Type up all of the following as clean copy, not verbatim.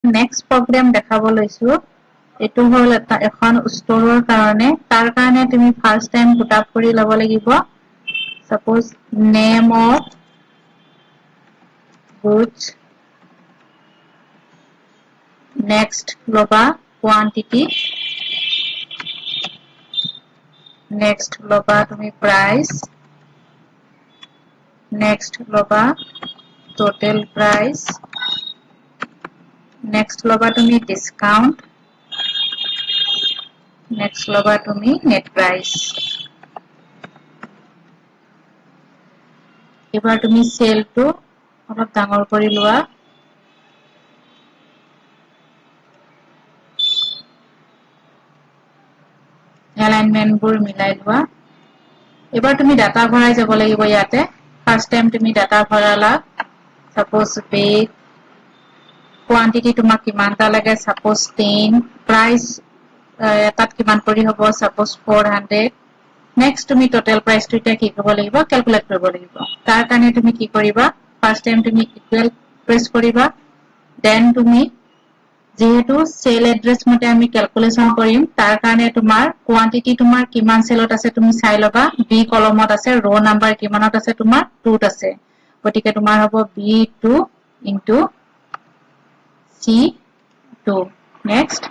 next programme দেখাব লৈছো এটো হল এখন ষ্টৰৰ কাৰণে তাৰ কাৰণে তুমি ফাৰ্স্ট টাইম পুট আপ কৰি লব লাগিব suppose name of goods next loba quantity next loba tumi price next loba total price next loba tumi discount next loba tumi net price এবাৰ তুমি সেল টু অলপ ডাঙৰ কৰি লোৱা এলাইনমেন্ট বোৰ মিলাই লোৱা এবাৰ তুমি ডাটা ভৰাই যাব লাগিব ইয়াতে ফাৰ্স্ট টাইম তুমি ডাটা ভৰালা suppose weight quantity তোমাক কিমানটা লাগে suppose 10 price এটাত কিমান পৰি হ'ব suppose 400 next তুমি total price টো এতিয়া কি কৰিব লাগিব ক্যালকুলেট কৰিব লাগিব তাৰ কাৰণে তুমি কি কৰিবা ফাৰ্স্ট টাইম তুমি ইকুৱেল প্ৰেছ কৰিবা দেন তুমি যেহেতু সেল এড্ৰেছ মতে আমি ক্যালকুলেশন কৰিম তাৰ কাৰণে তোমাৰ কোয়ান্টিটি তোমাৰ কিমান সেলত আছে তুমি চাই লবা বি কলমত আছে ৰ নাম্বাৰ কিমানত আছে তোমাৰ 2 ত আছে গটিকে তোমাৰ হ'ব B2 into C2 next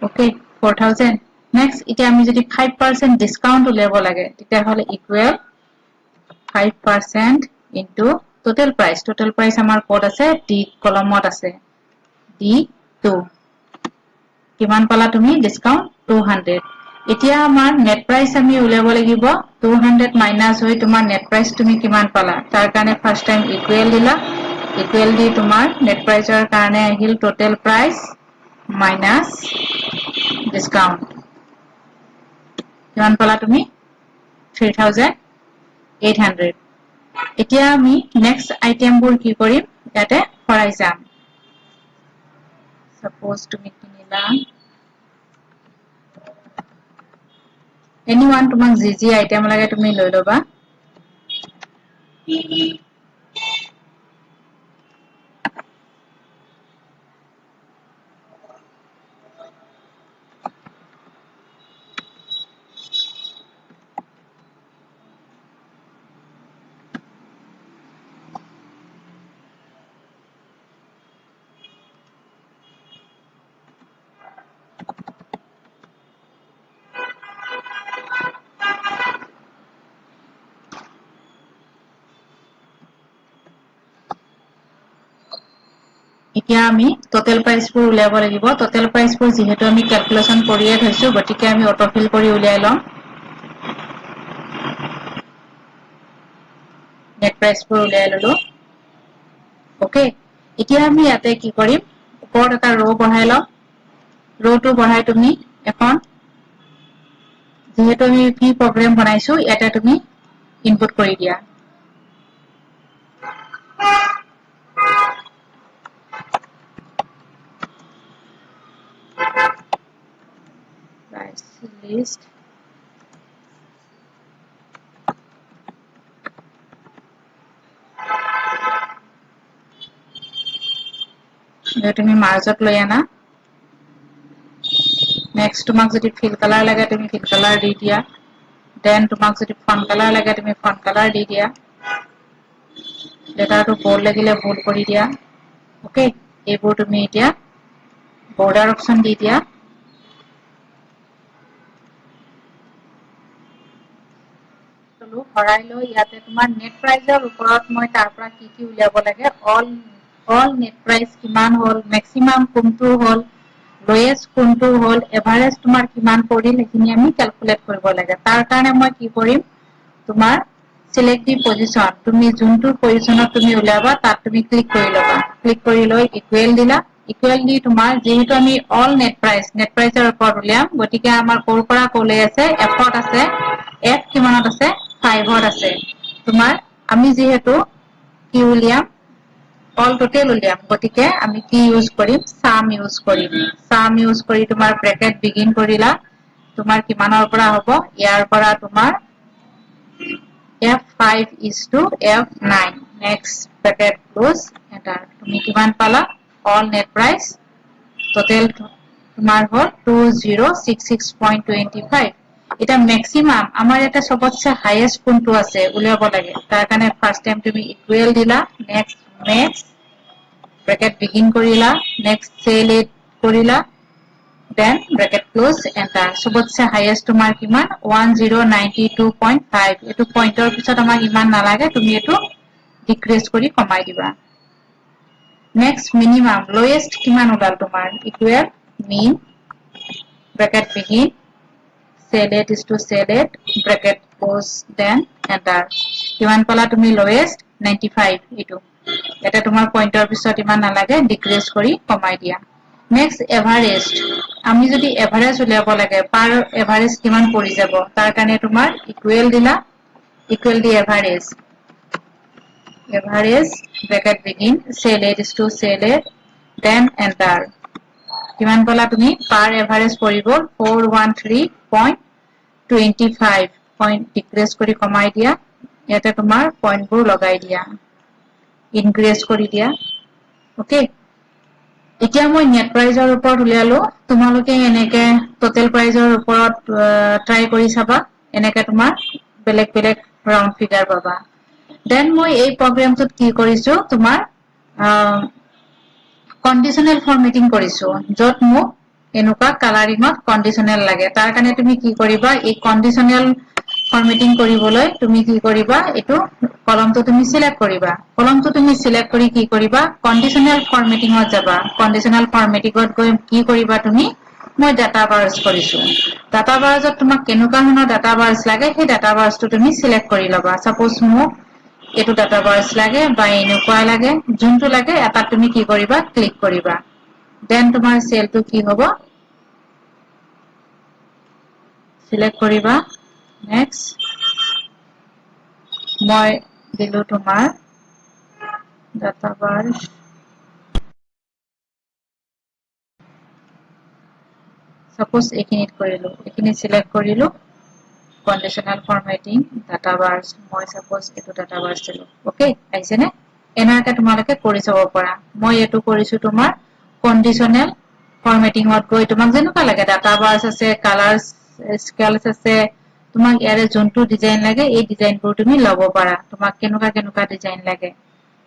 okay 4000 next এতিয়া আমি যদি 5% ডিসকাউন্ট উলিয়াব লাগে তেতিয়া হলে ইকুৱেল 5% into total price আমাৰ কোড আছে D কলমত আছে D2 কিমান পালা তুমি ডিসকাউন্ট 200 এতিয়া আমাৰ নেট প্ৰাইস আমি উলিয়াব লাগিব 200 মাইনাস হৈ তোমাৰ নেট প্ৰাইস তুমি কিমান পালা তাৰ কাৰণে ফাৰ্স্ট টাইম ইকুৱেল দিলা ইকুৱেল দি তোমাৰ নেট প্ৰাইসৰ কাৰণে আহিল টোটাল প্ৰাইস মাইনাস ডিসকাউন্ট কিমান পালা তুমি 3800 এতিয়া আমি নেক্সট আইটেম বোৰ কি কৰিম ইয়াতে ভৰাই যাম suppose তুমি কিনিলা anyone তোমাক যি আইটেম লাগে তুমি লৈ লবা এতিয়া আমি টোটাল প্ৰাইস বোৰ উলিয়াব লাগিব টোটাল প্ৰাইস বোৰ যেহেতু আমি ক্যালকুলেশন কৰিয়ে থৈছো গটিকে আমি অটোফিল কৰি উলিয়াই লম নেট প্ৰাইস বোৰ উলিয়াই ললো ওকে এতিয়া আমি ইয়াতে কি কৰিম ওপৰত এটা ৰ বঢ়াই লম ৰটো বঢ়াই তুমি এখন যেহেতু আমি কি প্ৰগ্ৰাম বনাইছো ইয়াতে তুমি ইনপুট কৰি দিয়া price list তুমি মাৰ্জত লৈ আনা নেক্সট তোমাক যদি ফিল কালাৰ লাগে তুমি ফিল কালাৰ দি দিয়া দেন তোমাক যদি ফন্ট কালাৰ লাগে তুমি ফন্ট কালাৰ দি দিয়া লেটাৰটো বোল্ড লাগিলে বোল্ড কৰি দিয়া ওকে এইবোৰ তুমি এতিয়া বৰ্ডাৰ অপচন দি দিয়া চলো ভৰাই লৈ ইয়াতে তোমাৰ নেট প্ৰাইজৰ ওপৰত মই তাৰ পৰা কি উলিয়াব লাগে অল নেট প্ৰাইস কিমান হ'ল মেক্সিমাম কোনটো হ'ল লোয়েষ্ট কোনটো হ'ল এভাৰেজ তোমাৰ কিমান পৰিল সেইখিনি আমি ক্যালকুলেট কৰিব লাগে তাৰ কাৰণে মই কি কৰিম তোমাৰ সিলেক্টিভ পজিশন তুমি যোনটো পজিশনত তুমি উলিয়াবা তাত তুমি ক্লিক কৰি লবা ক্লিক কৰি লৈ ইকুৱেল দিলা ইকুৱেল দি তোমাৰ যেহেতু আমি অল নেট প্ৰাইসৰ ওপৰত উলিয়াম গটিকে আমাৰ কোৰ পৰা কলে আছে এফত আছে এফ কিমানত আছে 5ত আছে তোমাৰ আমি যেহেতু কি উলিয়াম অল টোটেল উলিয়াম গটিকে আমি কি ইউজ কৰিম সাম ইউজ কৰি তোমাৰ ব্ৰেকেট বিগিন কৰিলা তোমাৰ কিমানৰ পৰা হ'ব ইয়াৰ পৰা তোমাৰ F5 is to F9 next bracket close enter তুমি কিমান পালা all net price total তোমাৰ হল 2066.25 এটা ম্যাক্সিমাম আমাৰ এটা সবতছে হাইয়েস্ট কোনটো আছে উলিয়াব লাগে তাৰ কাৰণে ফাৰ্স্ট টাইম তুমি ইকুয়াল দিলা নেক্সট max bracket begin কৰিলা next sell it কৰিলা then bracket close enter সবতছে হাইয়েস্ট তোমাৰ কিমান 1092.5 এটো পইন্টৰ পিছত আমাক ইমান নালাগে তুমি এটো ডিক্ৰিজ কৰি কমাই দিবা next minimum lowest কিমান ওলাল তোমাৰ equal mean bracket begin sell it is to sell it bracket close then enter কিমান পালা তুমি lowest 95 এটো এটা তোমাৰ পইন্টৰ পিছত ইমান নালাগে ডিক্ৰিজ কৰি কমাই দিয়া next average আমি যদি এভাৰেজ উলিয়াব লাগে পাৰ এভাৰেজ কিমান পৰি যাব তাৰ কাৰণে তোমাৰ ইকুয়াল দিলা equal the average bracket begin sell it is to sell it then enter কিমান পালা তুমি পার এভারেজ পৰিব 413.25 পইন্ট ডিক্ৰিজ কৰি কমাই দিয়া ইয়াতে তোমাৰ পইন্টবোৰ লগাই দিয়া ইনক্ৰিজ কৰি দিয়া ওকে এতিয়া মই নেট প্ৰাইজৰ ওপৰত উলিয়ালো তোমালোকে এনেকে টোটাল প্ৰাইজৰ ওপৰত ট্ৰাই কৰি চাবা এনেকে তোমাৰ বেলেগ বেলেগ ৰাউন্ড ফিগাৰ পাবা দেন মই এই প্ৰগ্ৰামটোত কি কৰিছো তোমাৰ কন্ডিশনাল ফৰমেটিং কৰিছো যত মোক এনুকা কালাৰিংত কন্ডিশনাল লাগে তাৰ কাৰণে তুমি কি কৰিবা এই কন্ডিশনাল ফৰমেটিং কৰিবলৈ তুমি কি কৰিবা এটো কলমটো তুমি সিলেক্ট কৰিবা কলমটো তুমি সিলেক্ট কৰি কি কৰিবা কন্ডিশনাল ফৰমেটিংত যাবা কন্ডিশনাল ফৰমেটিংত গৈ কি কৰিবা তুমি মই ডাটা বাৰ্স কৰিছো ডাটা বাৰ্সত তোমাক কেনুকা ধৰণৰ ডাটা বাৰ্স লাগে সেই ডাটা বাৰ্সটো তুমি সিলেক্ট কৰি লবা সাপোজ মোক এটো ডাটা বাৰ্স লাগে বা এনেকুৱা লাগে যোনটো লাগে এটা তুমি কি কৰিবা ক্লিক কৰিবা দেন তোমাৰ সেলটো কি হ'ব সিলেক্ট কৰিবা নেক্সট মই দিলো তোমাৰ ডাটা বাৰ্স সাপোজ এখিনিত কৰিলো এখিনি সিলেক্ট কৰিলো conditional formatting data bars মই সাপোজ এটো data bars দিলো ওকে আইছেনে এনাকে তোমালকে কৰি চাব পাৰা মই এটো কৰিছো তোমাৰ conditional formatting ত গৈ তোমাক যেনেকুৱা লাগে data bars আছে কালাৰ্স স্কেলস আছে তোমাক ইয়াৰে যোনটো ডিজাইন লাগে এই ডিজাইনবোৰ তুমি লব পাৰা তোমাক কেনেকুৱা ডিজাইন লাগে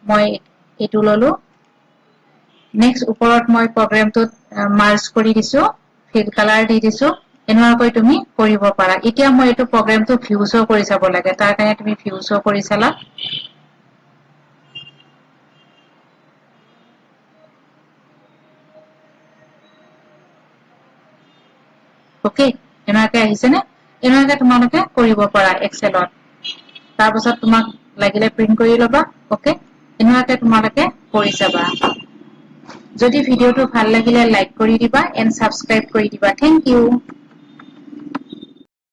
মই এটো ললো নেক্সট ওপৰত মই প্ৰগ্ৰামটোত মাৰ্জ কৰি দিছো ফিল কালাৰ দি দিছো এনেকৈ তুমি কৰিব পাৰা এতিয়া মই এটো প্ৰগ্ৰামটো ভিউজও কৰি চাব লাগে তাৰ কাৰণে তুমি ভিউজও কৰি চালা ওকে এনেকৈ আহিছে নে এনেকৈ তোমালোকে কৰিব পাৰা এক্সেলত তাৰ পাছত তোমাক লাগিলে প্ৰিন্ট কৰি লবা ওকে এনেকৈ তোমালোকে কৰি চাবা যদি ভিডিওটো ভাল লাগিলে লাইক কৰি দিবা এন্ড সাবস্ক্ৰাইব কৰি দিবা থ্যাংক ইউ